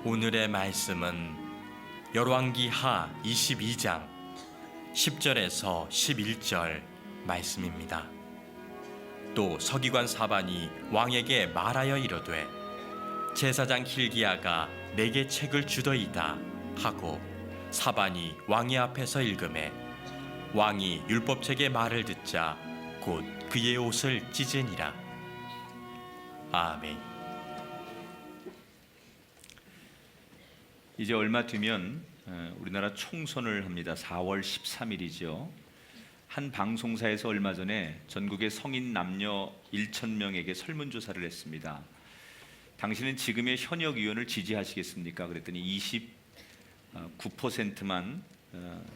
오늘의 말씀은 열왕기하 22장 10절에서 11절 말씀입니다. 또 서기관 사반이 왕에게 말하여 이르되 제사장 hil기야가 내게 책을 주더이다 하고 사반이 왕의 앞에서 읽으매 왕이 율법책의 말을 듣자 곧 그의 옷을 찢으니라. 아멘. 이제 얼마 뒤면 우리나라 총선을 합니다. 4월 13일이죠. 한 방송사에서 얼마 전에 전국의 성인 남녀 1,000명에게 설문조사를 했습니다. 당신은 지금의 현역 의원을 지지하시겠습니까? 그랬더니 29%만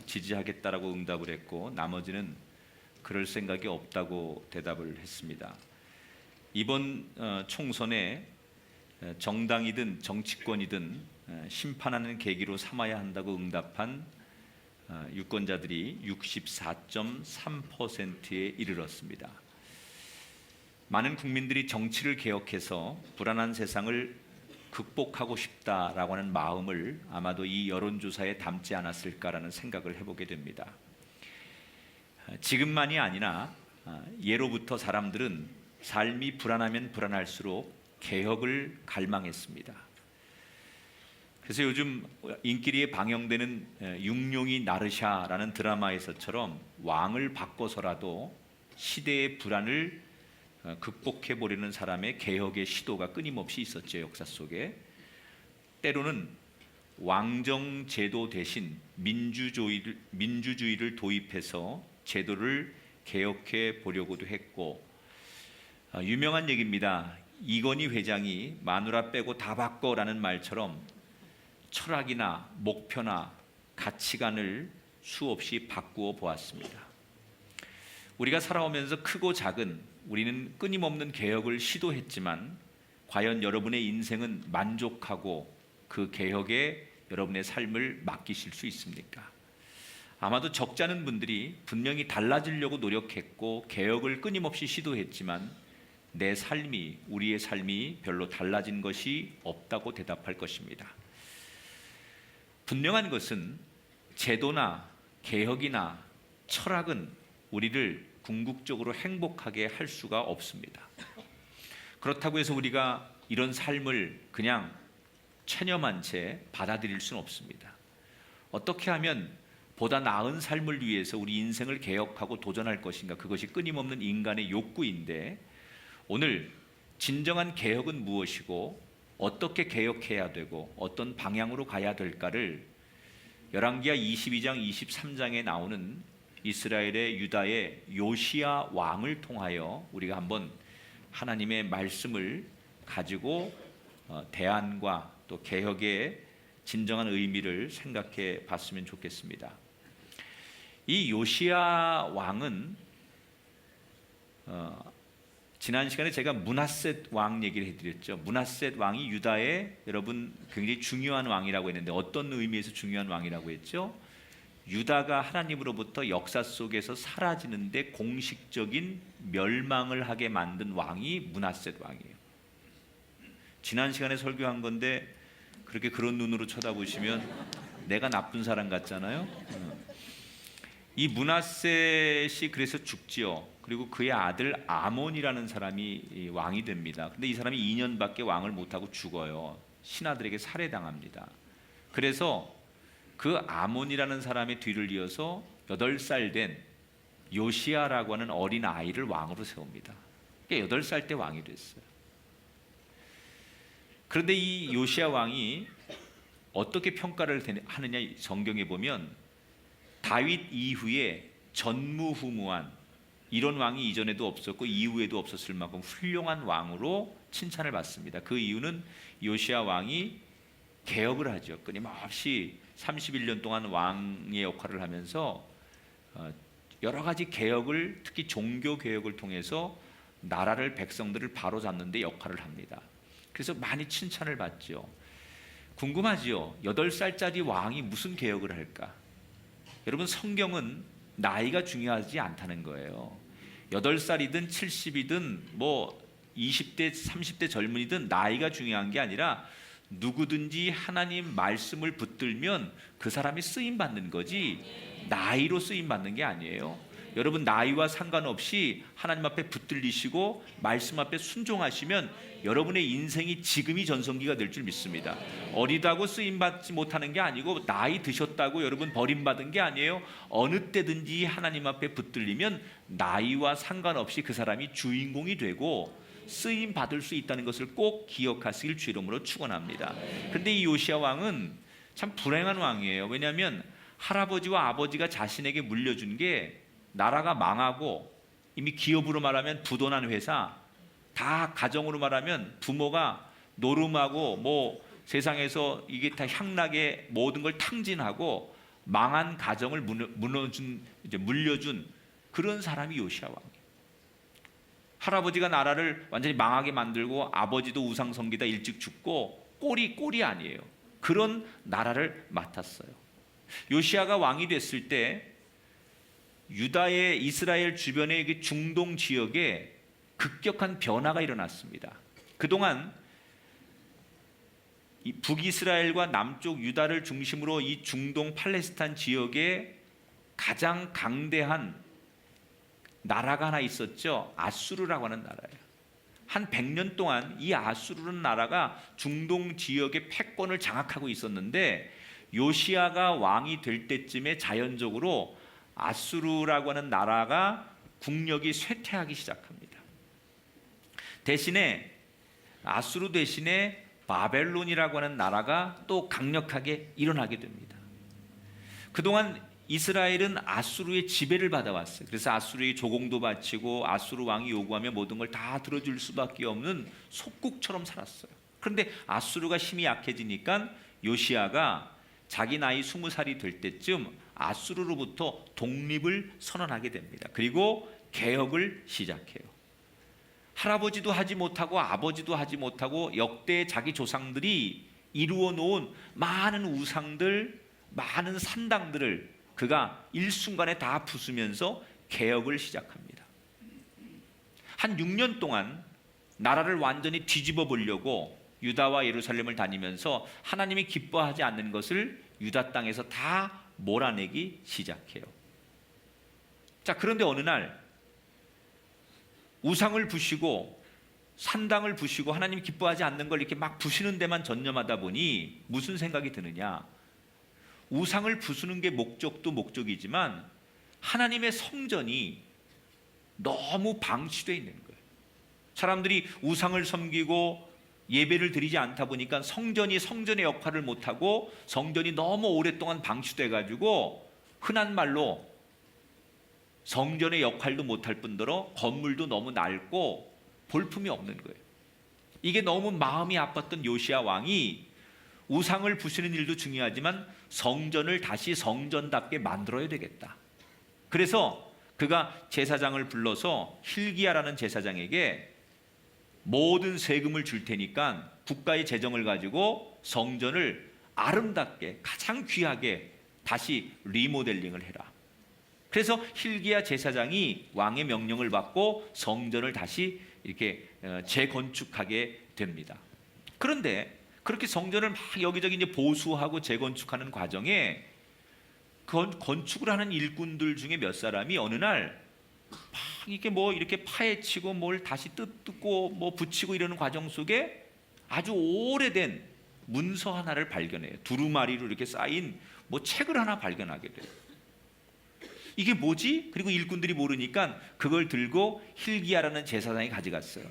지지하겠다라고 응답을 했고 나머지는 그럴 생각이 없다고 대답을 했습니다. 이번 총선에 정당이든 정치권이든 심판하는 계기로 삼아야 한다고 응답한 유권자들이 64.3%에 이르렀습니다. 많은 국민들이 정치를 개혁해서 불안한 세상을 극복하고 싶다라고 하는 마음을 아마도 이 여론조사에 담지 않았을까라는 생각을 해보게 됩니다. 지금만이 아니라 예로부터 사람들은 삶이 불안하면 불안할수록 개혁을 갈망했습니다. 그래서 요즘 인기리에 방영되는 육룡이 나르샤라는 드라마에서처럼 왕을 바꿔서라도 시대의 불안을 극복해 보려는 사람의 개혁의 시도가 끊임없이 있었죠. 역사 속에 때로는 왕정 제도 대신 민주주의를 도입해서 제도를 개혁해 보려고도 했고 유명한 얘기입니다. 이건희 회장이 마누라 빼고 다 바꿔라는 말처럼 철학이나 목표나 가치관을 수없이 바꾸어 보았습니다. 우리가 살아오면서 크고 작은 우리는 끊임없는 개혁을 시도했지만 과연 여러분의 인생은 만족하고 그 개혁에 여러분의 삶을 맡기실 수 있습니까? 아마도 적지 않은 분들이 분명히 달라지려고 노력했고 개혁을 끊임없이 시도했지만 내 삶이, 우리의 삶이 별로 달라진 것이 없다고 대답할 것입니다. 분명한 것은 제도나 개혁이나 철학은 우리를 궁극적으로 행복하게 할 수가 없습니다. 그렇다고 해서 우리가 이런 삶을 그냥 체념한 채 받아들일 수는 없습니다. 어떻게 하면 보다 나은 삶을 위해서 우리 인생을 개혁하고 도전할 것인가? 그것이 끊임없는 인간의 욕구인데 오늘 진정한 개혁은 무엇이고 어떻게 개혁해야 되고 어떤 방향으로 가야 될까를 열왕기하 22장 23장에 나오는 이스라엘의 유다의 요시야 왕을 통하여 우리가 한번 하나님의 말씀을 가지고 대안과 또 개혁의 진정한 의미를 생각해 봤으면 좋겠습니다. 이 요시야 왕은 지난 시간에 제가 므낫셋 왕 얘기를 해드렸죠. 므낫셋 왕이 유다의 여러분 굉장히 중요한 왕이라고 했는데 어떤 의미에서 중요한 왕이라고 했죠? 유다가 하나님으로부터 역사 속에서 사라지는데 공식적인 멸망을 하게 만든 왕이 므낫셋 왕이에요. 지난 시간에 설교한 건데 그렇게 그런 눈으로 쳐다보시면 내가 나쁜 사람 같잖아요. 이 므낫셋이 그래서 죽지요. 그리고 그의 아들 아몬이라는 사람이 왕이 됩니다. 근데 이 사람이 2년밖에 왕을 못하고 죽어요. 신하들에게 살해당합니다. 그래서 그 아몬이라는 사람의 뒤를 이어서 8살 된 요시야라고 하는 어린 아이를 왕으로 세웁니다. 그러니까 8살 때 왕이 됐어요. 그런데 이 요시야 왕이 어떻게 평가를 하느냐 성경에 보면 다윗 이후에 전무후무한 이런 왕이 이전에도 없었고 이후에도 없었을 만큼 훌륭한 왕으로 칭찬을 받습니다. 그 이유는 요시야 왕이 개혁을 하죠. 끊임없이 31년 동안 왕의 역할을 하면서 여러 가지 개혁을 특히 종교 개혁을 통해서 나라를 백성들을 바로잡는 데 역할을 합니다. 그래서 많이 칭찬을 받죠. 궁금하지요? 8살짜리 왕이 무슨 개혁을 할까? 여러분, 성경은 나이가 중요하지 않다는 거예요. 8살이든 70이든 뭐 20대, 30대 젊은이든 나이가 중요한 게 아니라 누구든지 하나님 말씀을 붙들면 그 사람이 쓰임 받는 거지 나이로 쓰임 받는 게 아니에요. 여러분, 나이와 상관없이 하나님 앞에 붙들리시고 말씀 앞에 순종하시면 여러분의 인생이 지금이 전성기가 될 줄 믿습니다. 어리다고 쓰임 받지 못하는 게 아니고 나이 드셨다고 여러분 버림받은 게 아니에요. 어느 때든지 하나님 앞에 붙들리면 나이와 상관없이 그 사람이 주인공이 되고 쓰임 받을 수 있다는 것을 꼭 기억하시길 주 이름으로 축원합니다. 그런데 이 요시야 왕은 참 불행한 왕이에요. 왜냐하면 할아버지와 아버지가 자신에게 물려준 게 나라가 망하고, 이미 기업으로 말하면 부도난 회사, 다 가정으로 말하면 부모가 노름하고 뭐 세상에서 이게 다 향락에 모든 걸 탕진하고 망한 가정을 물려준 그런 사람이 요시야 왕이에요. 할아버지가 나라를 완전히 망하게 만들고 아버지도 우상숭배다 일찍 죽고 꼴이 아니에요. 그런 나라를 맡았어요. 요시야가 왕이 됐을 때 유다의 이스라엘 주변의 그 중동 지역에 급격한 변화가 일어났습니다. 그동안 이 북이스라엘과 남쪽 유다를 중심으로 이 중동 팔레스타인 지역에 가장 강대한 나라가 하나 있었죠. 아수르라고 하는 나라예요. 한 100년 동안 이 아수르라는 나라가 중동 지역의 패권을 장악하고 있었는데 요시야가 왕이 될 때쯤에 자연적으로 아수르라고 하는 나라가 국력이 쇠퇴하기 시작합니다. 대신에 아수르 대신에 바벨론이라고 하는 나라가 또 강력하게 일어나게 됩니다. 그동안 이스라엘은 아수르의 지배를 받아왔어요. 그래서 아수르의 조공도 바치고 아수르 왕이 요구하면 모든 걸 다 들어줄 수밖에 없는 속국처럼 살았어요. 그런데 아수르가 힘이 약해지니까 요시야가 자기 나이 20살이 될 때쯤 아수르로부터 독립을 선언하게 됩니다. 그리고 개혁을 시작해요. 할아버지도 하지 못하고 아버지도 하지 못하고 역대 자기 조상들이 이루어 놓은 많은 우상들, 많은 산당들을 그가 일순간에 다 부수면서 개혁을 시작합니다. 한 6년 동안 나라를 완전히 뒤집어 보려고 유다와 예루살렘을 다니면서 하나님이 기뻐하지 않는 것을 유다 땅에서 다 몰아내기 시작해요. 자, 그런데 어느 날 우상을 부시고 산당을 부시고 하나님이 기뻐하지 않는 걸 이렇게 막 부시는 데만 전념하다 보니 무슨 생각이 드느냐? 우상을 부수는 게 목적도 목적이지만 하나님의 성전이 너무 방치되어 있는 거예요. 사람들이 우상을 섬기고 예배를 드리지 않다 보니까 성전이 성전의 역할을 못하고 성전이 너무 오랫동안 방치돼 가지고 흔한 말로 성전의 역할도 못할 뿐더러 건물도 너무 낡고 볼품이 없는 거예요. 이게 너무 마음이 아팠던 요시야 왕이 우상을 부수는 일도 중요하지만 성전을 다시 성전답게 만들어야 되겠다. 그래서 그가 제사장을 불러서 hil기야라는 제사장에게 모든 세금을 줄 테니까 국가의 재정을 가지고 성전을 아름답게 가장 귀하게 다시 리모델링을 해라. 그래서 hil기야 제사장이 왕의 명령을 받고 성전을 다시 이렇게 재건축하게 됩니다. 그런데 그렇게 성전을 막 여기저기 이제 보수하고 재건축하는 과정에 건축을 하는 일꾼들 중에 몇 사람이 어느 날 막 이게 뭐 이렇게 파헤치고 뭘 다시 뜯고 뭐 붙이고 이러는 과정 속에 아주 오래된 문서 하나를 발견해요. 두루마리로 이렇게 쌓인 뭐 책을 하나 발견하게 돼요. 이게 뭐지? 그리고 일꾼들이 모르니까 그걸 들고 hil기야라는 제사장이 가져갔어요.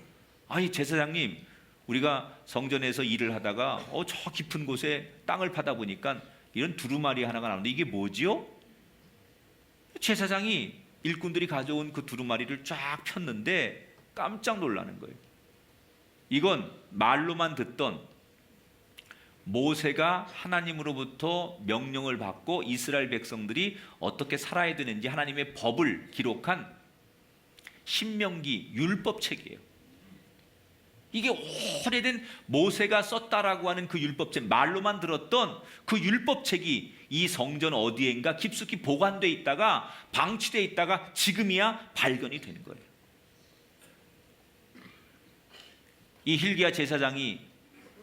아이 제사장님, 우리가 성전에서 일을 하다가 저 깊은 곳에 땅을 파다 보니까 이런 두루마리 하나가 나오는데 이게 뭐지요? 제사장이 일꾼들이 가져온 그 두루마리를 쫙 폈는데 깜짝 놀라는 거예요. 이건 말로만 듣던 모세가 하나님으로부터 명령을 받고 이스라엘 백성들이 어떻게 살아야 되는지 하나님의 법을 기록한 신명기 율법책이에요. 이게 오래된 모세가 썼다라고 하는 그 율법책, 말로만 들었던 그 율법책이 이 성전 어디엔가 깊숙이 보관돼 있다가 방치돼 있다가 지금이야 발견이 되는 거예요. 이 hil기야 제사장이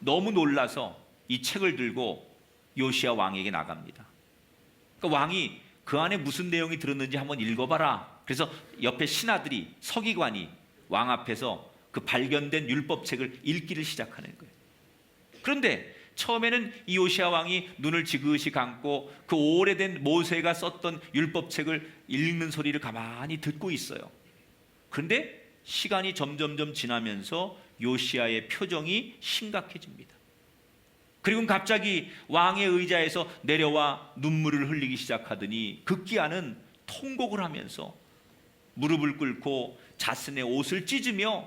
너무 놀라서 이 책을 들고 요시야 왕에게 나갑니다. 그러니까 왕이 그 안에 무슨 내용이 들었는지 한번 읽어봐라. 그래서 옆에 신하들이, 서기관이 왕 앞에서 그 발견된 율법책을 읽기를 시작하는 거예요. 그런데 처음에는 이 요시야 왕이 눈을 지그시 감고 그 오래된 모세가 썼던 율법책을 읽는 소리를 가만히 듣고 있어요. 그런데 시간이 점점점 지나면서 요시야의 표정이 심각해집니다. 그리고 갑자기 왕의 의자에서 내려와 눈물을 흘리기 시작하더니 급기야는 통곡을 하면서 무릎을 꿇고 자신의 옷을 찢으며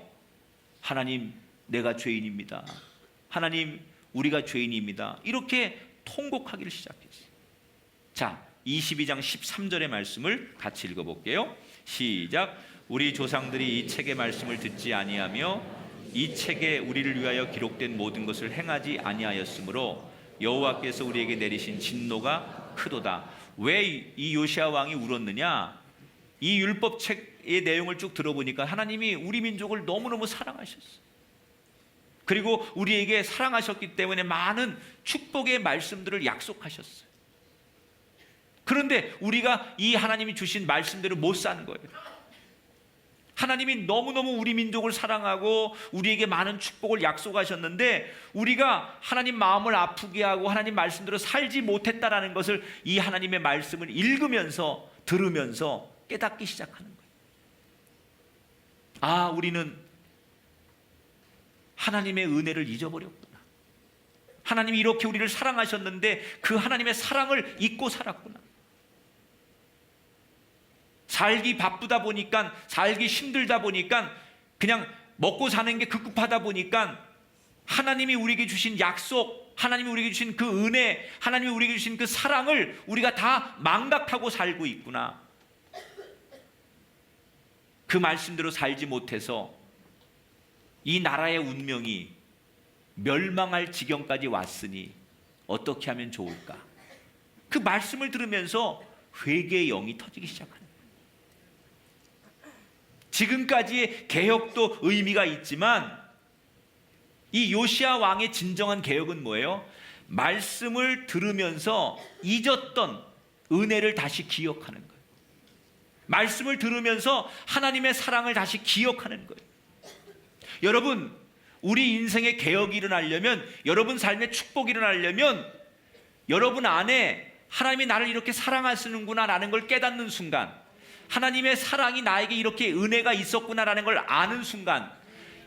하나님, 내가 죄인입니다. 하나님, 우리가 죄인입니다. 이렇게 통곡하기를 시작했어요. 자, 22장 13절의 말씀을 같이 읽어볼게요. 시작. 우리 조상들이 이 책의 말씀을 듣지 아니하며 이 책에 우리를 위하여 기록된 모든 것을 행하지 아니하였으므로 여호와께서 우리에게 내리신 진노가 크도다. 왜 이 요시야 왕이 울었느냐? 이 율법책의 내용을 쭉 들어보니까 하나님이 우리 민족을 너무너무 사랑하셨어요. 그리고 우리에게 사랑하셨기 때문에 많은 축복의 말씀들을 약속하셨어요. 그런데 우리가 이 하나님이 주신 말씀대로 못 사는 거예요. 하나님이 너무너무 우리 민족을 사랑하고 우리에게 많은 축복을 약속하셨는데 우리가 하나님 마음을 아프게 하고 하나님 말씀대로 살지 못했다라는 것을 이 하나님의 말씀을 읽으면서 들으면서 깨닫기 시작하는 거예요. 아, 우리는 하나님의 은혜를 잊어버렸구나. 하나님이 이렇게 우리를 사랑하셨는데 그 하나님의 사랑을 잊고 살았구나. 살기 바쁘다 보니까, 살기 힘들다 보니까, 그냥 먹고 사는 게 급급하다 보니까 하나님이 우리에게 주신 약속, 하나님이 우리에게 주신 그 은혜, 하나님이 우리에게 주신 그 사랑을 우리가 다 망각하고 살고 있구나. 그 말씀대로 살지 못해서 이 나라의 운명이 멸망할 지경까지 왔으니 어떻게 하면 좋을까? 그 말씀을 들으면서 회개의 영이 터지기 시작하는 거예요. 지금까지의 개혁도 의미가 있지만 이 요시야 왕의 진정한 개혁은 뭐예요? 말씀을 들으면서 잊었던 은혜를 다시 기억하는 거예요. 말씀을 들으면서 하나님의 사랑을 다시 기억하는 거예요. 여러분, 우리 인생의 개혁이 일어나려면, 여러분 삶의 축복이 일어나려면 여러분 안에 하나님이 나를 이렇게 사랑하시는구나 라는 걸 깨닫는 순간, 하나님의 사랑이 나에게 이렇게 은혜가 있었구나라는 걸 아는 순간,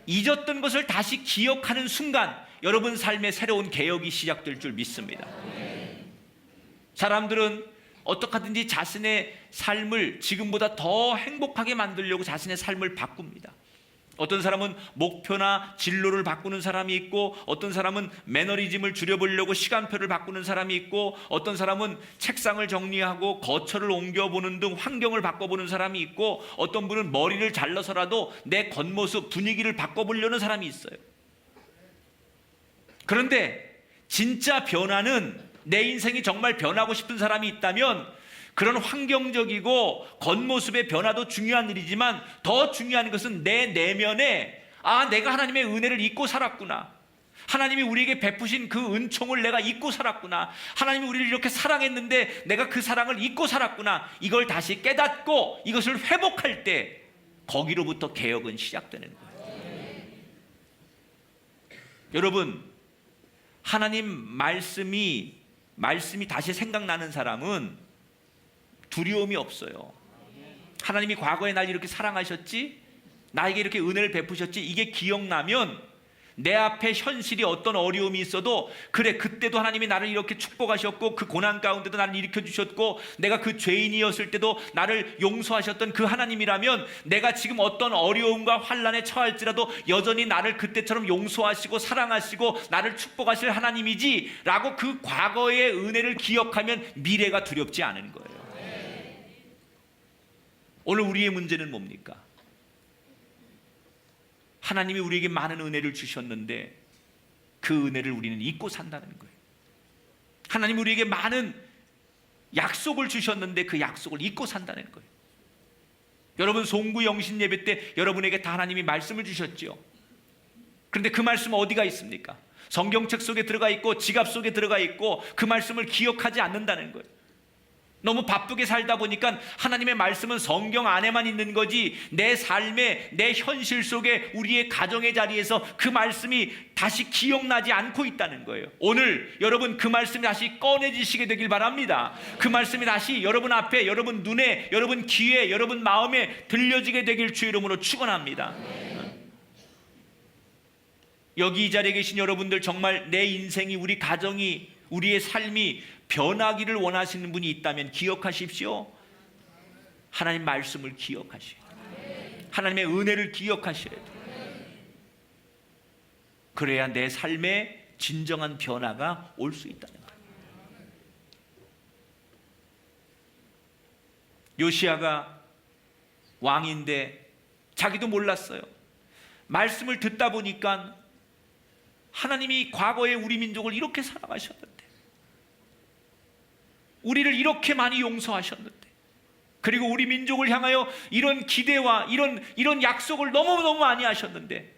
잊었던 것을 다시 기억하는 순간 여러분 삶의 새로운 개혁이 시작될 줄 믿습니다. 사람들은 어떻게 하든지 자신의 삶을 지금보다 더 행복하게 만들려고 자신의 삶을 바꿉니다. 어떤 사람은 목표나 진로를 바꾸는 사람이 있고, 어떤 사람은 매너리즘을 줄여보려고 시간표를 바꾸는 사람이 있고, 어떤 사람은 책상을 정리하고 거처를 옮겨보는 등 환경을 바꿔보는 사람이 있고, 어떤 분은 머리를 잘라서라도 내 겉모습 분위기를 바꿔보려는 사람이 있어요. 그런데 진짜 변화는, 내 인생이 정말 변하고 싶은 사람이 있다면 그런 환경적이고 겉모습의 변화도 중요한 일이지만 더 중요한 것은 내 내면에, 아, 내가 하나님의 은혜를 잊고 살았구나. 하나님이 우리에게 베푸신 그 은총을 내가 잊고 살았구나. 하나님이 우리를 이렇게 사랑했는데 내가 그 사랑을 잊고 살았구나. 이걸 다시 깨닫고 이것을 회복할 때 거기로부터 개혁은 시작되는 거예요. 여러분, 하나님 말씀이 다시 생각나는 사람은 두려움이 없어요. 하나님이 과거에 날 이렇게 사랑하셨지, 나에게 이렇게 은혜를 베푸셨지, 이게 기억나면 내 앞에 현실이 어떤 어려움이 있어도, 그래, 그때도 하나님이 나를 이렇게 축복하셨고 그 고난 가운데도 나를 일으켜주셨고 내가 그 죄인이었을 때도 나를 용서하셨던 그 하나님이라면 내가 지금 어떤 어려움과 환난에 처할지라도 여전히 나를 그때처럼 용서하시고 사랑하시고 나를 축복하실 하나님이지 라고 그 과거의 은혜를 기억하면 미래가 두렵지 않은 거예요. 오늘 우리의 문제는 뭡니까? 하나님이 우리에게 많은 은혜를 주셨는데 그 은혜를 우리는 잊고 산다는 거예요. 하나님이 우리에게 많은 약속을 주셨는데 그 약속을 잊고 산다는 거예요. 여러분 송구 영신 예배 때 여러분에게 다 하나님이 말씀을 주셨죠. 그런데 그 말씀은 어디가 있습니까? 성경책 속에 들어가 있고 지갑 속에 들어가 있고 그 말씀을 기억하지 않는다는 거예요. 너무 바쁘게 살다 보니까 하나님의 말씀은 성경 안에만 있는 거지 내 삶에 내 현실 속에 우리의 가정의 자리에서 그 말씀이 다시 기억나지 않고 있다는 거예요. 오늘 여러분 그 말씀이 다시 꺼내지시게 되길 바랍니다. 그 말씀이 다시 여러분 앞에, 여러분 눈에, 여러분 귀에, 여러분 마음에 들려지게 되길 주의 이름으로 축원합니다. 여기 이 자리에 계신 여러분들 정말 내 인생이, 우리 가정이, 우리의 삶이 변하기를 원하시는 분이 있다면 기억하십시오. 하나님 말씀을 기억하셔야 돼요. 하나님의 은혜를 기억하셔야 돼요. 그래야 내 삶에 진정한 변화가 올 수 있다는 거예요. 요시야가 왕인데 자기도 몰랐어요. 말씀을 듣다 보니까 하나님이 과거에 우리 민족을 이렇게 사랑하셨는데, 우리를 이렇게 많이 용서하셨는데, 그리고 우리 민족을 향하여 이런 기대와 이런 약속을 너무너무 많이 하셨는데,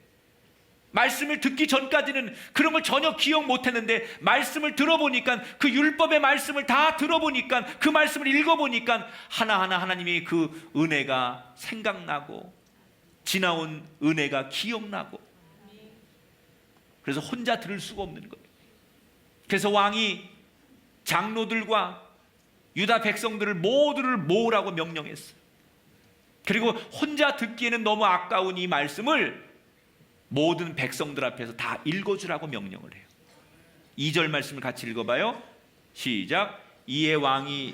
말씀을 듣기 전까지는 그런 걸 전혀 기억 못했는데 말씀을 들어보니까, 그 율법의 말씀을 다 들어보니까, 그 말씀을 읽어보니까 하나하나 하나님의 그 은혜가 생각나고 지나온 은혜가 기억나고, 그래서 혼자 들을 수가 없는 거예요. 그래서 왕이 장로들과 유다 백성들을 모두를 모으라고 명령했어요. 그리고 혼자 듣기에는 너무 아까운 이 말씀을 모든 백성들 앞에서 다 읽어주라고 명령을 해요. 2절 말씀을 같이 읽어봐요. 시작. 이에 왕이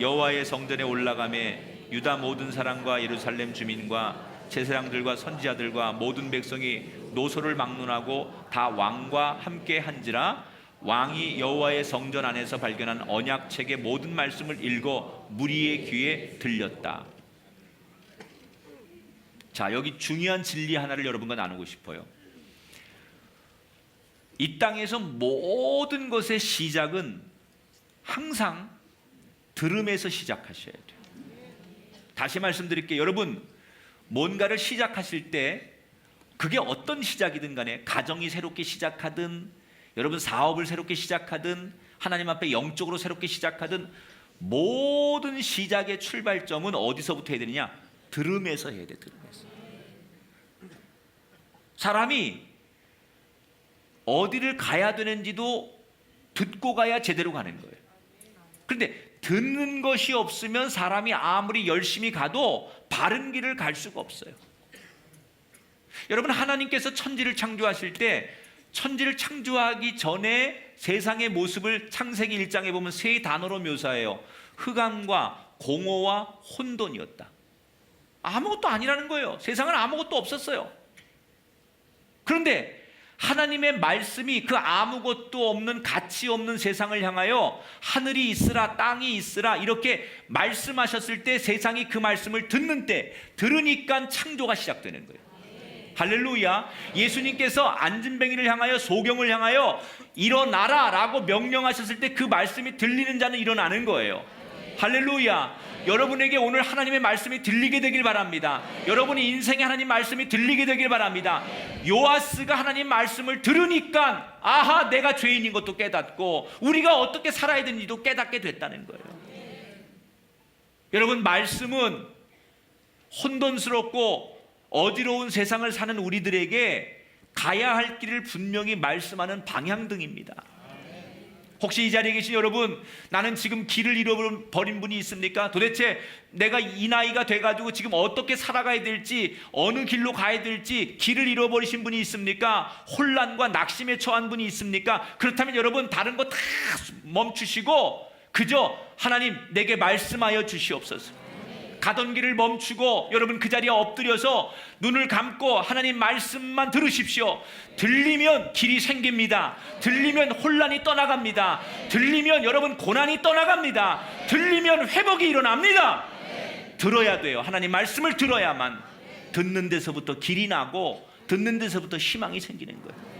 여호와의 성전에 올라가매 유다 모든 사람과 예루살렘 주민과 제사장들과 선지자들과 모든 백성이 노소를 막론하고 다 왕과 함께 한지라. 왕이 여호와의 성전 안에서 발견한 언약책의 모든 말씀을 읽어 무리의 귀에 들렸다. 자, 여기 중요한 진리 하나를 여러분과 나누고 싶어요. 이 땅에서 모든 것의 시작은 항상 들음에서 시작하셔야 돼요. 다시 말씀드릴게요. 여러분, 뭔가를 시작하실 때 그게 어떤 시작이든 간에, 가정이 새롭게 시작하든, 여러분 사업을 새롭게 시작하든, 하나님 앞에 영적으로 새롭게 시작하든, 모든 시작의 출발점은 어디서부터 해야 되느냐? 들음에서 해야 돼. 들음에서. 사람이 어디를 가야 되는지도 듣고 가야 제대로 가는 거예요. 그런데 듣는 것이 없으면 사람이 아무리 열심히 가도 바른 길을 갈 수가 없어요. 여러분, 하나님께서 천지를 창조하실 때 천지를 창조하기 전에 세상의 모습을 창세기 1장에 보면 세 단어로 묘사해요. 흑암과 공허와 혼돈이었다. 아무것도 아니라는 거예요. 세상은 아무것도 없었어요. 그런데 하나님의 말씀이 그 아무것도 없는, 가치 없는 세상을 향하여 하늘이 있으라 땅이 있으라 이렇게 말씀하셨을 때, 세상이 그 말씀을 듣는 때, 들으니까 창조가 시작되는 거예요. 할렐루야. 예수님께서 안진뱅이를 향하여, 소경을 향하여 일어나라 라고 명령하셨을 때 그 말씀이 들리는 자는 일어나는 거예요. 할렐루야. 여러분에게 오늘 하나님의 말씀이 들리게 되길 바랍니다. 여러분의 인생에 하나님 말씀이 들리게 되길 바랍니다. 요아스가 하나님 말씀을 들으니까 아하, 내가 죄인인 것도 깨닫고 우리가 어떻게 살아야 되는지도 깨닫게 됐다는 거예요. 여러분, 말씀은 혼돈스럽고 어지러운 세상을 사는 우리들에게 가야 할 길을 분명히 말씀하는 방향등입니다. 혹시 이 자리에 계신 여러분, 나는 지금 길을 잃어버린 분이 있습니까? 도대체 내가 이 나이가 돼가지고 지금 어떻게 살아가야 될지, 어느 길로 가야 될지 길을 잃어버리신 분이 있습니까? 혼란과 낙심에 처한 분이 있습니까? 그렇다면 여러분, 다른 거 다 멈추시고 그저 하나님 내게 말씀하여 주시옵소서. 가던 길을 멈추고 여러분 그 자리에 엎드려서 눈을 감고 하나님 말씀만 들으십시오. 들리면 길이 생깁니다. 들리면 혼란이 떠나갑니다. 들리면 여러분 고난이 떠나갑니다. 들리면 회복이 일어납니다. 들어야 돼요. 하나님 말씀을 들어야만 듣는 데서부터 길이 나고 듣는 데서부터 희망이 생기는 거예요.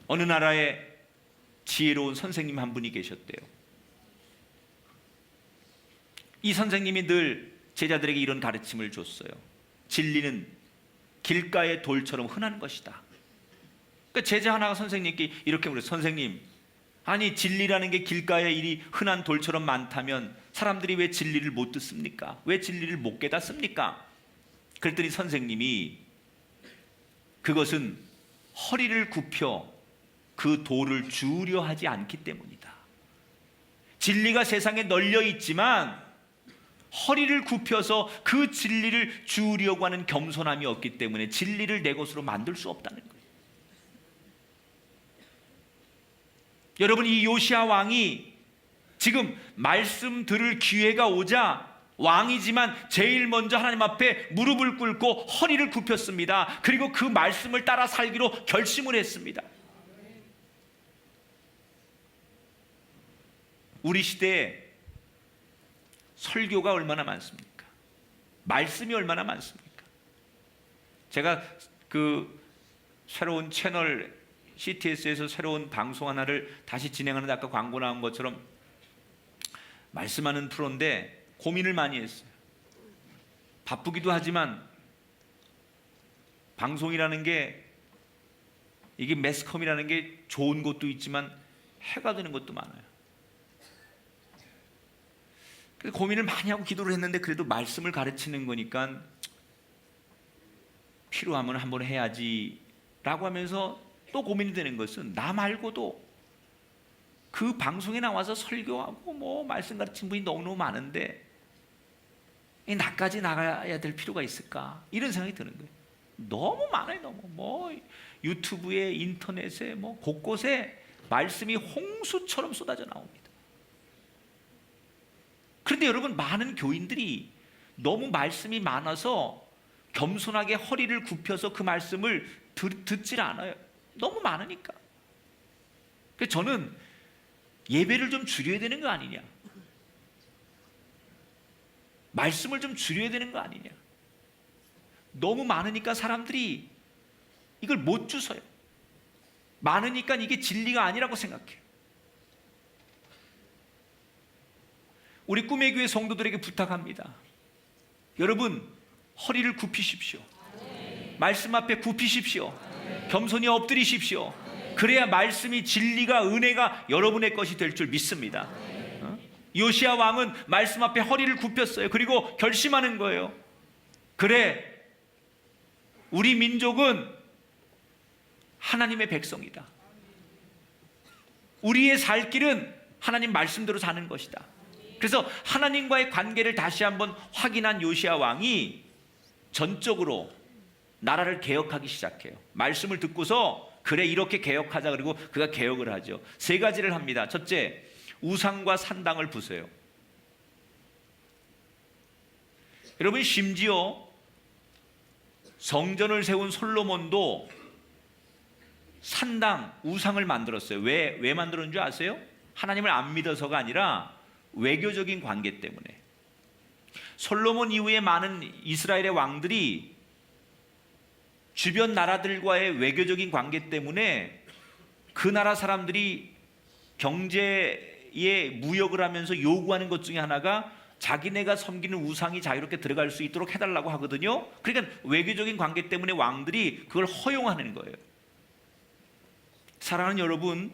어느 나라에 지혜로운 선생님 한 분이 계셨대요. 이 선생님이 늘 제자들에게 이런 가르침을 줬어요. 진리는 길가의 돌처럼 흔한 것이다. 그러니까 제자 하나가 선생님께 이렇게 물어요. 선생님, 아니 진리라는 게 길가에 이리 흔한 돌처럼 많다면 사람들이 왜 진리를 못 듣습니까? 왜 진리를 못 깨닫습니까? 그랬더니 선생님이 그것은 허리를 굽혀 그 돌을 주우려 하지 않기 때문이다. 진리가 세상에 널려 있지만 허리를 굽혀서 그 진리를 주우려고 하는 겸손함이 없기 때문에 진리를 내 것으로 만들 수 없다는 거예요. 여러분, 이 요시야 왕이 지금 말씀 들을 기회가 오자 왕이지만 제일 먼저 하나님 앞에 무릎을 꿇고 허리를 굽혔습니다. 그리고 그 말씀을 따라 살기로 결심을 했습니다. 우리 시대에 설교가 얼마나 많습니까? 말씀이 얼마나 많습니까? 제가 그 새로운 채널 CTS에서 새로운 방송 하나를 다시 진행하는데 아까 광고 나온 것처럼 말씀하는 프로인데 고민을 많이 했어요. 바쁘기도 하지만 방송이라는 게 이게 매스컴이라는 게 좋은 것도 있지만 해가 되는 것도 많아요. 그래서 고민을 많이 하고 기도를 했는데 그래도 말씀을 가르치는 거니까 필요하면 한번 해야지 라고 하면서 또 고민이 되는 것은 나 말고도 그 방송에 나와서 설교하고 뭐 말씀 가르치는 분이 너무너무 많은데 나까지 나가야 될 필요가 있을까? 이런 생각이 드는 거예요. 너무 많아요. 너무 뭐 유튜브에 인터넷에 뭐 곳곳에 말씀이 홍수처럼 쏟아져 나옵니다. 그런데 여러분, 많은 교인들이 너무 말씀이 많아서 겸손하게 허리를 굽혀서 그 말씀을 듣질 않아요. 너무 많으니까. 그래서 저는 예배를 좀 줄여야 되는 거 아니냐, 말씀을 좀 줄여야 되는 거 아니냐. 너무 많으니까 사람들이 이걸 못 주서요. 많으니까 이게 진리가 아니라고 생각해요. 우리 꿈의 교회 성도들에게 부탁합니다. 여러분, 허리를 굽히십시오. 말씀 앞에 굽히십시오. 겸손히 엎드리십시오. 그래야 말씀이, 진리가, 은혜가 여러분의 것이 될 줄 믿습니다. 요시야 왕은 말씀 앞에 허리를 굽혔어요. 그리고 결심하는 거예요. 그래, 우리 민족은 하나님의 백성이다. 우리의 살 길은 하나님 말씀대로 사는 것이다. 그래서 하나님과의 관계를 다시 한번 확인한 요시야 왕이 전적으로 나라를 개혁하기 시작해요. 말씀을 듣고서 그래, 이렇게 개혁하자. 그리고 그가 개혁을 하죠. 세 가지를 합니다. 첫째, 우상과 산당을 부숴요. 여러분, 심지어 성전을 세운 솔로몬도 산당, 우상을 만들었어요. 왜 만들었는 줄 아세요? 하나님을 안 믿어서가 아니라 외교적인 관계 때문에. 솔로몬 이후에 많은 이스라엘의 왕들이 주변 나라들과의 외교적인 관계 때문에 그 나라 사람들이 경제에 무역을 하면서 요구하는 것 중에 하나가 자기네가 섬기는 우상이 자유롭게 들어갈 수 있도록 해달라고 하거든요. 그러니까 외교적인 관계 때문에 왕들이 그걸 허용하는 거예요. 사랑하는 여러분,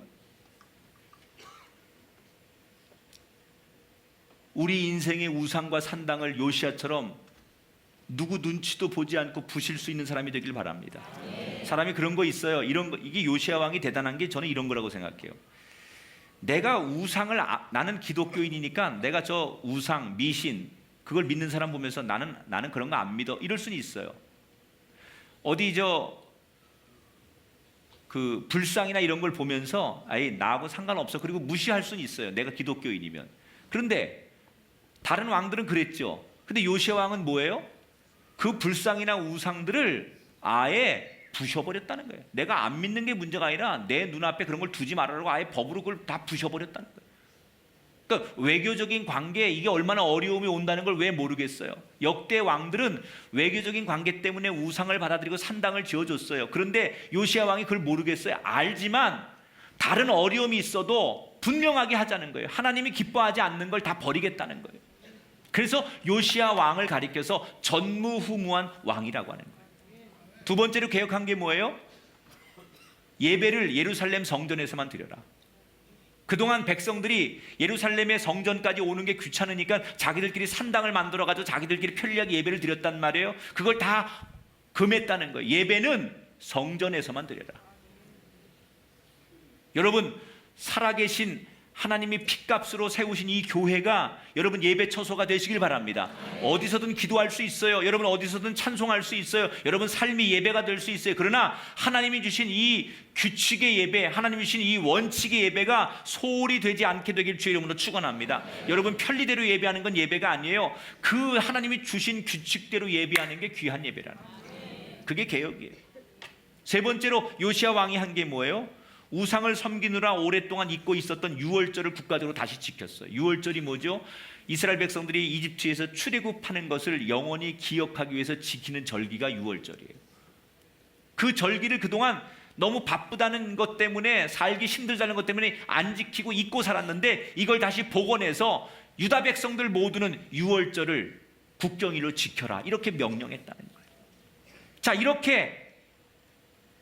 우리 인생의 우상과 산당을 요시야처럼 누구 눈치도 보지 않고 부실 수 있는 사람이 되길 바랍니다. 사람이 그런 거 있어요. 이게 요시야 왕이 대단한 게 저는 이런 거라고 생각해요. 내가 우상을, 나는 기독교인이니까 내가 저 우상, 미신 그걸 믿는 사람 보면서 나는 그런 거 안 믿어, 이럴 수는 있어요. 어디 그 불상이나 이런 걸 보면서 아예 나하고 상관없어, 그리고 무시할 수는 있어요. 내가 기독교인이면. 그런데 다른 왕들은 그랬죠. 근데 요시야 왕은 뭐예요? 그 불상이나 우상들을 아예 부셔버렸다는 거예요. 내가 안 믿는 게 문제가 아니라 내 눈앞에 그런 걸 두지 말라고 아예 법으로 그걸 다 부셔버렸다는 거예요. 그러니까 외교적인 관계 이게 얼마나 어려움이 온다는 걸 왜 모르겠어요. 역대 왕들은 외교적인 관계 때문에 우상을 받아들이고 산당을 지어줬어요. 그런데 요시야 왕이 그걸 모르겠어요. 알지만 다른 어려움이 있어도 분명하게 하자는 거예요. 하나님이 기뻐하지 않는 걸 다 버리겠다는 거예요. 그래서 요시야 왕을 가리켜서 전무후무한 왕이라고 하는 거예요. 두 번째로 개혁한 게 뭐예요? 예배를 예루살렘 성전에서만 드려라. 그동안 백성들이 예루살렘의 성전까지 오는 게 귀찮으니까 자기들끼리 산당을 만들어가지고 자기들끼리 편리하게 예배를 드렸단 말이에요. 그걸 다 금했다는 거예요. 예배는 성전에서만 드려라. 여러분, 살아계신 하나님이 핏값으로 세우신 이 교회가 여러분 예배 처소가 되시길 바랍니다. 어디서든 기도할 수 있어요. 여러분 어디서든 찬송할 수 있어요. 여러분 삶이 예배가 될 수 있어요. 그러나 하나님이 주신 이 규칙의 예배, 하나님이 주신 이 원칙의 예배가 소홀히 되지 않게 되길 주의 이름으로 축원합니다. 여러분 편리대로 예배하는 건 예배가 아니에요. 그 하나님이 주신 규칙대로 예배하는 게 귀한 예배라는 거예요. 그게 개혁이에요. 세 번째로 요시야 왕이 한 게 뭐예요? 우상을 섬기느라 오랫동안 잊고 있었던 유월절을 국가적으로 다시 지켰어요. 유월절이 뭐죠? 이스라엘 백성들이 이집트에서 출애굽하는 것을 영원히 기억하기 위해서 지키는 절기가 유월절이에요. 그 절기를 그동안 너무 바쁘다는 것 때문에 살기 힘들다는 것 때문에 안 지키고 잊고 살았는데 이걸 다시 복원해서 유다 백성들 모두는 유월절을 국경일로 지켜라 이렇게 명령했다는 거예요. 자, 이렇게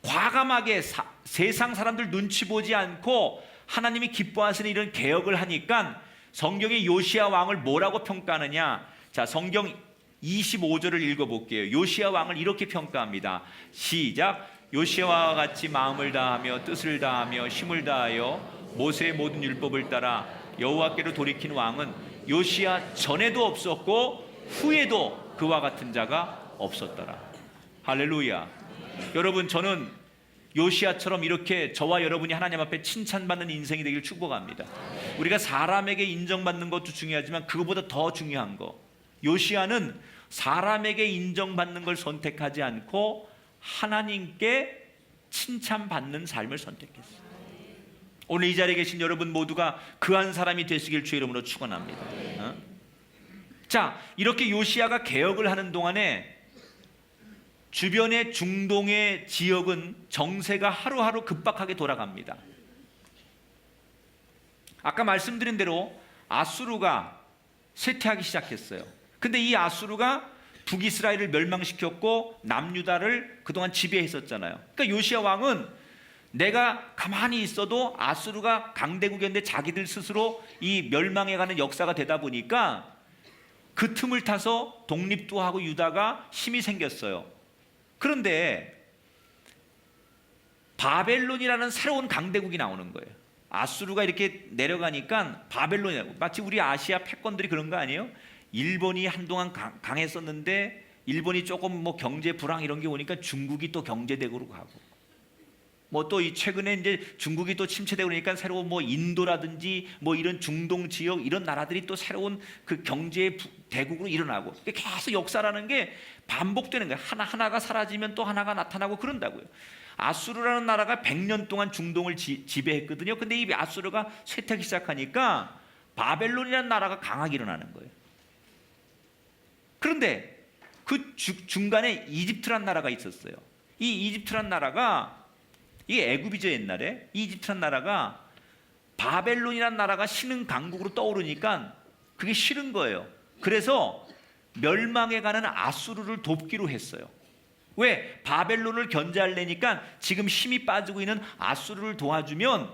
과감하게 세상 사람들 눈치 보지 않고 하나님이 기뻐하시는 이런 개혁을 하니까 성경의 요시야 왕을 뭐라고 평가하느냐? 자, 성경 25절을 읽어볼게요. 요시야 왕을 이렇게 평가합니다. 시작. 요시야와 같이 마음을 다하며 뜻을 다하며 힘을 다하여 모세의 모든 율법을 따라 여호와께로 돌이킨 왕은 요시야 전에도 없었고 후에도 그와 같은 자가 없었더라. 할렐루야. 여러분, 저는 요시야처럼 이렇게 저와 여러분이 하나님 앞에 칭찬받는 인생이 되길 축복합니다. 우리가 사람에게 인정받는 것도 중요하지만 그것보다 더 중요한 거, 요시야는 사람에게 인정받는 걸 선택하지 않고 하나님께 칭찬받는 삶을 선택했어요. 오늘 이 자리에 계신 여러분 모두가 그 한 사람이 되시길 주의 이름으로 축원합니다. 자, 이렇게 요시야가 개혁을 하는 동안에 주변의 중동의 지역은 정세가 하루하루 급박하게 돌아갑니다. 아까 말씀드린 대로 아수르가 쇠퇴하기 시작했어요. 근데 이 아수르가 북이스라엘을 멸망시켰고 남유다를 그동안 지배했었잖아요. 그러니까 요시야 왕은 내가 가만히 있어도 아수르가 강대국이었는데 자기들 스스로 이 멸망해가는 역사가 되다 보니까 그 틈을 타서 독립도 하고 유다가 힘이 생겼어요. 그런데 바벨론이라는 새로운 강대국이 나오는 거예요. 아수르가 이렇게 내려가니까 바벨론이라고, 마치 우리 아시아 패권들이 그런 거 아니에요? 일본이 한동안 강했었는데 일본이 조금 뭐 경제 불황 이런 게 오니까 중국이 또 경제대국으로 가고, 뭐 또 이 최근에 이제 중국이 또 침체되고 그러니까 새로운 뭐 인도라든지 뭐 이런 중동 지역 이런 나라들이 또 새로운 그 경제 대국으로 일어나고, 계속 역사라는 게 반복되는 거예요. 하나가 사라지면 또 하나가 나타나고 그런다고요. 아수르라는 나라가 100년 동안 중동을 지배했거든요. 근데 이 아수르가 쇠퇴하기 시작하니까 바벨론이라는 나라가 강하게 일어나는 거예요. 그런데 그 중간에 이집트라는 나라가 있었어요. 이 이집트라는 나라가, 이게 애굽이죠 옛날에. 이 이집트라는 나라가 바벨론이라는 나라가 신흥 강국으로 떠오르니까 그게 싫은 거예요. 그래서 멸망해가는 아수르를 돕기로 했어요. 왜? 바벨론을 견제하려니까 지금 힘이 빠지고 있는 아수르를 도와주면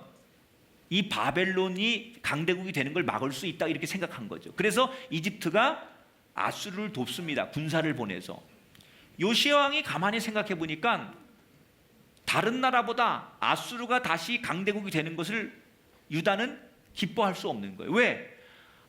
이 바벨론이 강대국이 되는 걸 막을 수 있다 이렇게 생각한 거죠. 그래서 이집트가 아수르를 돕습니다. 군사를 보내서. 요시야 왕이 가만히 생각해 보니까 다른 나라보다 아수르가 다시 강대국이 되는 것을 유다는 기뻐할 수 없는 거예요. 왜?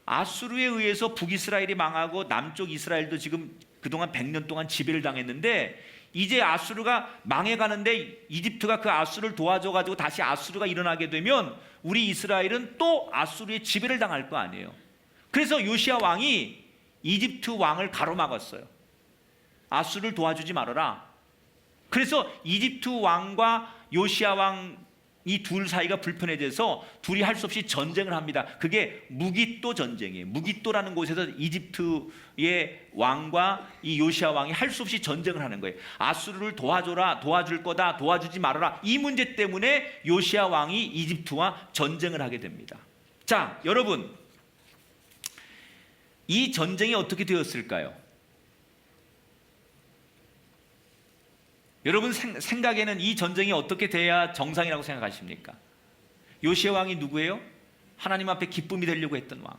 아수르에 의해서 북이스라엘이 망하고 남쪽 이스라엘도 지금 그동안 100년 동안 지배를 당했는데 이제 아수르가 망해가는데 이집트가 그 아수르를 도와줘가지고 다시 아수르가 일어나게 되면 우리 이스라엘은 또 아수르의 지배를 당할 거 아니에요. 그래서 요시야 왕이 이집트 왕을 가로막았어요. 아수르를 도와주지 말아라. 그래서 이집트 왕과 요시야 왕이 이 둘 사이가 불편해져서 둘이 할 수 없이 전쟁을 합니다. 그게 무기또 전쟁이에요. 무기또라는 곳에서 이집트의 왕과 이 요시아 왕이 할 수 없이 전쟁을 하는 거예요. 아수르를 도와줘라, 도와줄 거다, 도와주지 말아라. 이 문제 때문에 요시아 왕이 이집트와 전쟁을 하게 됩니다. 자, 여러분, 이 전쟁이 어떻게 되었을까요? 여러분 생각에는 이 전쟁이 어떻게 돼야 정상이라고 생각하십니까? 요시아 왕이 누구예요? 하나님 앞에 기쁨이 되려고 했던 왕.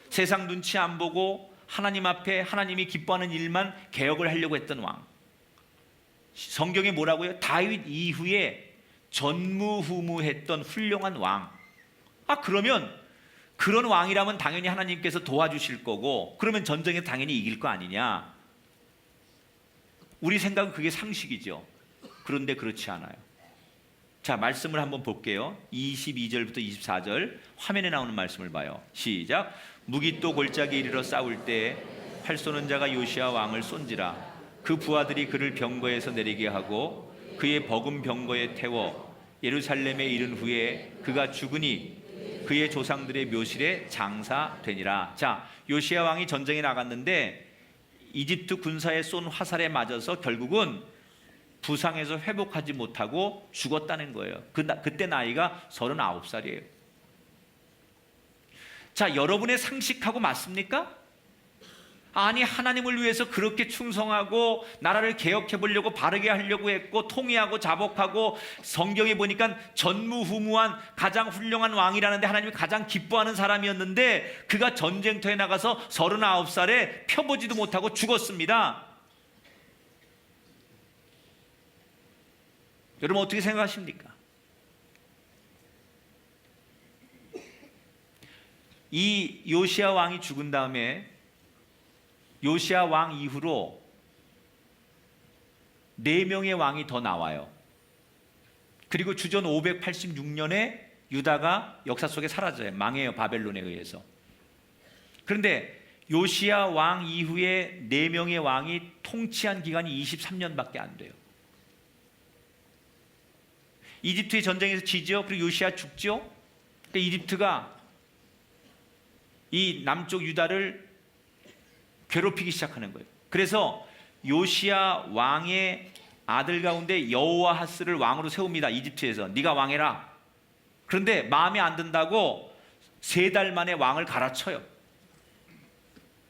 세상 눈치 안 보고 하나님 앞에 하나님이 기뻐하는 일만 개혁을 하려고 했던 왕. 성경에 뭐라고요? 다윗 이후에 전무후무했던 훌륭한 왕. 그러면 그런 왕이라면 당연히 하나님께서 도와주실 거고, 그러면 전쟁에 당연히 이길 거 아니냐? 우리 생각은 그게 상식이죠. 그런데 그렇지 않아요. 자, 말씀을 한번 볼게요. 22절부터 24절 화면에 나오는 말씀을 봐요. 시작. 무기또 골짜기에 이르러 싸울 때 활 쏘는 자가 요시아 왕을 쏜지라. 그 부하들이 그를 병거에서 내리게 하고 그의 버금 병거에 태워 예루살렘에 이른 후에 그가 죽으니 그의 조상들의 묘실에 장사되니라. 자, 요시아 왕이 전쟁에 나갔는데 이집트 군사에 쏜 화살에 맞아서 결국은 부상에서 회복하지 못하고 죽었다는 거예요. 그때 나이가 39살이에요. 자, 여러분의 상식하고 맞습니까? 아니, 하나님을 위해서 그렇게 충성하고 나라를 개혁해 보려고 바르게 하려고 했고 통일하고 자복하고, 성경에 보니까 전무후무한 가장 훌륭한 왕이라는데 하나님이 가장 기뻐하는 사람이었는데 그가 전쟁터에 나가서 39살에 펴보지도 못하고 죽었습니다. 여러분 어떻게 생각하십니까? 이 요시아 왕이 죽은 다음에 요시아 왕 이후로 4명의 왕이 더 나와요. 그리고 주전 586년에 유다가 역사 속에 사라져요. 망해요, 바벨론에 의해서. 그런데 요시아 왕 이후에 4명의 왕이 통치한 기간이 23년밖에 안 돼요. 이집트의 전쟁에서 지죠. 그리고 요시아 죽죠. 그러니까 이집트가 이 남쪽 유다를 괴롭히기 시작하는 거예요. 그래서 요시아 왕의 아들 가운데 여호아하스를 왕으로 세웁니다. 이집트에서. 네가 왕해라. 그런데 마음에 안 든다고 3달 만에 왕을 갈아쳐요.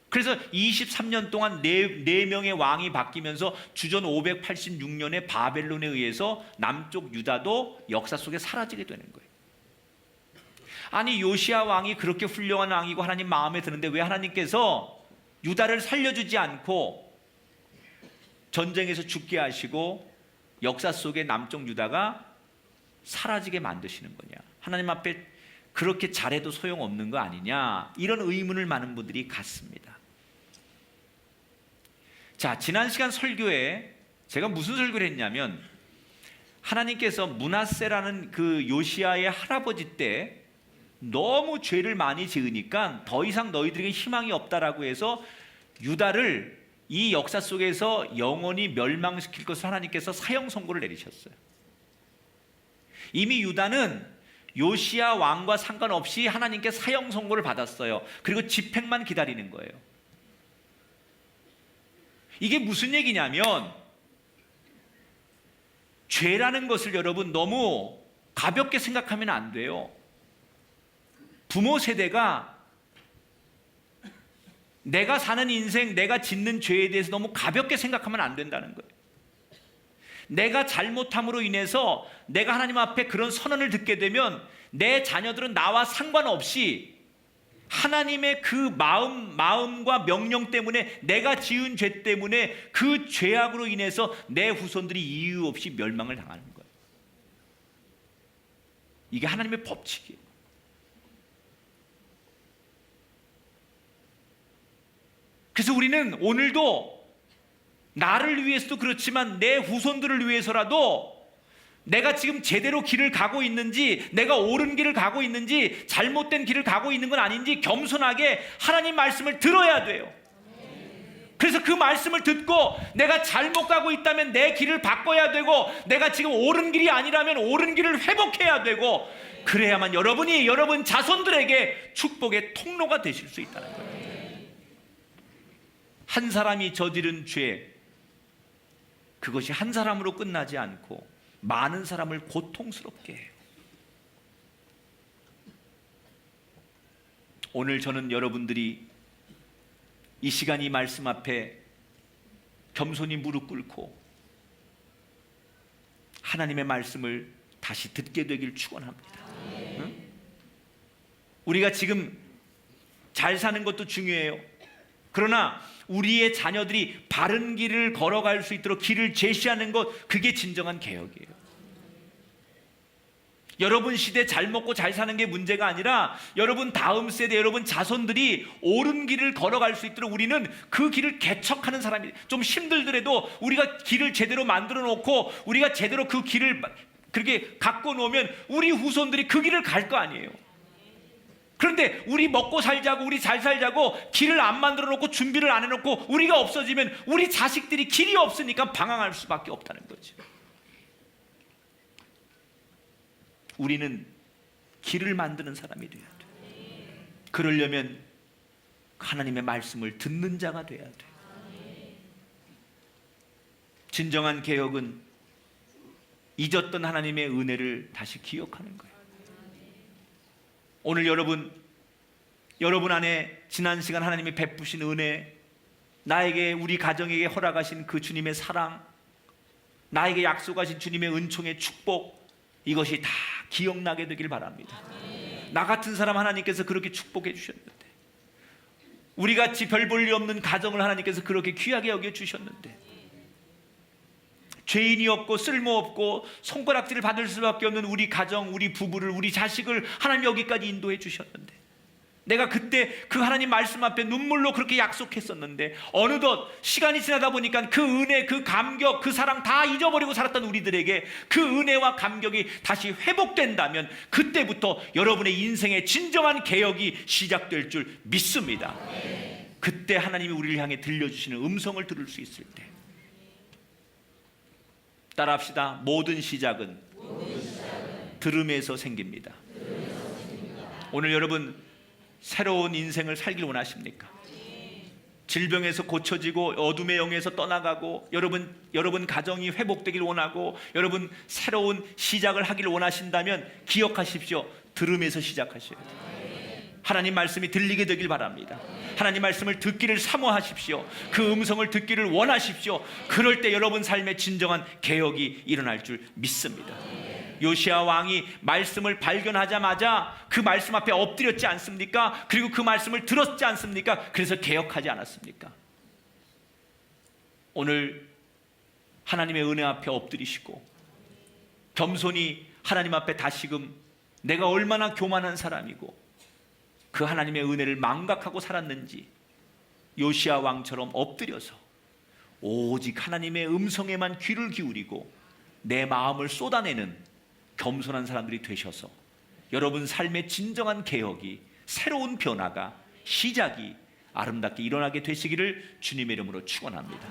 그래서 23년 동안 4명의 왕이 바뀌면서 주전 586년에 바벨론에 의해서 남쪽 유다도 역사 속에 사라지게 되는 거예요. 아니, 요시아 왕이 그렇게 훌륭한 왕이고 하나님 마음에 드는데 왜 하나님께서 유다를 살려주지 않고 전쟁에서 죽게 하시고 역사 속에 남쪽 유다가 사라지게 만드시는 거냐? 하나님 앞에 그렇게 잘해도 소용없는 거 아니냐? 이런 의문을 많은 분들이 갖습니다. 자, 지난 시간 설교에 제가 무슨 설교를 했냐면, 하나님께서 므낫세라는 그 요시아의 할아버지 때 너무 죄를 많이 지으니까 더 이상 너희들에게 희망이 없다라고 해서 유다를 이 역사 속에서 영원히 멸망시킬 것을 하나님께서 사형 선고를 내리셨어요. 이미 유다는 요시아 왕과 상관없이 하나님께 사형 선고를 받았어요. 그리고 집행만 기다리는 거예요. 이게 무슨 얘기냐면, 죄라는 것을 여러분 너무 가볍게 생각하면 안 돼요. 부모 세대가 내가 사는 인생, 내가 짓는 죄에 대해서 너무 가볍게 생각하면 안 된다는 거예요. 내가 잘못함으로 인해서 내가 하나님 앞에 그런 선언을 듣게 되면 내 자녀들은 나와 상관없이 하나님의 그 마음과 명령 때문에, 내가 지은 죄 때문에 그 죄악으로 인해서 내 후손들이 이유 없이 멸망을 당하는 거예요. 이게 하나님의 법칙이에요. 그래서 우리는 오늘도 나를 위해서도 그렇지만 내 후손들을 위해서라도 내가 지금 제대로 길을 가고 있는지, 내가 옳은 길을 가고 있는지, 잘못된 길을 가고 있는 건 아닌지 겸손하게 하나님 말씀을 들어야 돼요. 그래서 그 말씀을 듣고 내가 잘못 가고 있다면 내 길을 바꿔야 되고, 내가 지금 옳은 길이 아니라면 옳은 길을 회복해야 되고, 그래야만 여러분이 여러분 자손들에게 축복의 통로가 되실 수 있다는 거예요. 한 사람이 저지른 죄, 그것이 한 사람으로 끝나지 않고 많은 사람을 고통스럽게 해요. 오늘 저는 여러분들이 이 시간 이 말씀 앞에 겸손히 무릎 꿇고 하나님의 말씀을 다시 듣게 되길 축원합니다. 응? 우리가 지금 잘 사는 것도 중요해요. 그러나 우리의 자녀들이 바른 길을 걸어갈 수 있도록 길을 제시하는 것, 그게 진정한 개혁이에요. 여러분 시대 잘 먹고 잘 사는 게 문제가 아니라 여러분 다음 세대, 여러분 자손들이 옳은 길을 걸어갈 수 있도록 우리는 그 길을 개척하는 사람이, 좀 힘들더라도 우리가 길을 제대로 만들어 놓고 우리가 제대로 그 길을 그렇게 갖고 놓으면 우리 후손들이 그 길을 갈 거 아니에요. 그런데 우리 먹고 살자고, 우리 잘 살자고 길을 안 만들어 놓고 준비를 안 해놓고 우리가 없어지면 우리 자식들이 길이 없으니까 방황할 수밖에 없다는 거죠. 우리는 길을 만드는 사람이 돼야 돼요. 그러려면 하나님의 말씀을 듣는 자가 돼야 돼요. 진정한 개혁은 잊었던 하나님의 은혜를 다시 기억하는 거예요. 오늘 여러분 안에 지난 시간 하나님이 베푸신 은혜, 나에게, 우리 가정에게 허락하신 그 주님의 사랑, 나에게 약속하신 주님의 은총의 축복, 이것이 다 기억나게 되길 바랍니다. 나 같은 사람 하나님께서 그렇게 축복해 주셨는데, 우리 같이 별 볼 일 없는 가정을 하나님께서 그렇게 귀하게 여겨 주셨는데, 죄인이 없고 쓸모없고 손가락질을 받을 수밖에 없는 우리 가정, 우리 부부를, 우리 자식을 하나님 여기까지 인도해 주셨는데, 내가 그때 그 하나님 말씀 앞에 눈물로 그렇게 약속했었는데 어느덧 시간이 지나다 보니까 그 은혜, 그 감격, 그 사랑 다 잊어버리고 살았던 우리들에게 그 은혜와 감격이 다시 회복된다면 그때부터 여러분의 인생의 진정한 개혁이 시작될 줄 믿습니다. 그때 하나님이 우리를 향해 들려주시는 음성을 들을 수 있을 때, 따라합시다. 모든 시작은 들음에서 생깁니다. 오늘 여러분 새로운 인생을 살길 원하십니까? 질병에서 고쳐지고 어둠의 영에서 떠나가고 여러분 가정이 회복되길 원하고 여러분 새로운 시작을 하길 원하신다면 기억하십시오. 들음에서 시작하셔야 돼요. 하나님 말씀이 들리게 되길 바랍니다. 하나님 말씀을 듣기를 사모하십시오. 그 음성을 듣기를 원하십시오. 그럴 때 여러분 삶에 진정한 개혁이 일어날 줄 믿습니다. 요시야 왕이 말씀을 발견하자마자 그 말씀 앞에 엎드렸지 않습니까? 그리고 그 말씀을 들었지 않습니까? 그래서 개혁하지 않았습니까? 오늘 하나님의 은혜 앞에 엎드리시고 겸손히 하나님 앞에 다시금 내가 얼마나 교만한 사람이고 그 하나님의 은혜를 망각하고 살았는지 요시야 왕처럼 엎드려서 오직 하나님의 음성에만 귀를 기울이고 내 마음을 쏟아내는 겸손한 사람들이 되셔서 여러분 삶의 진정한 개혁이, 새로운 변화가, 시작이 아름답게 일어나게 되시기를 주님의 이름으로 축원합니다.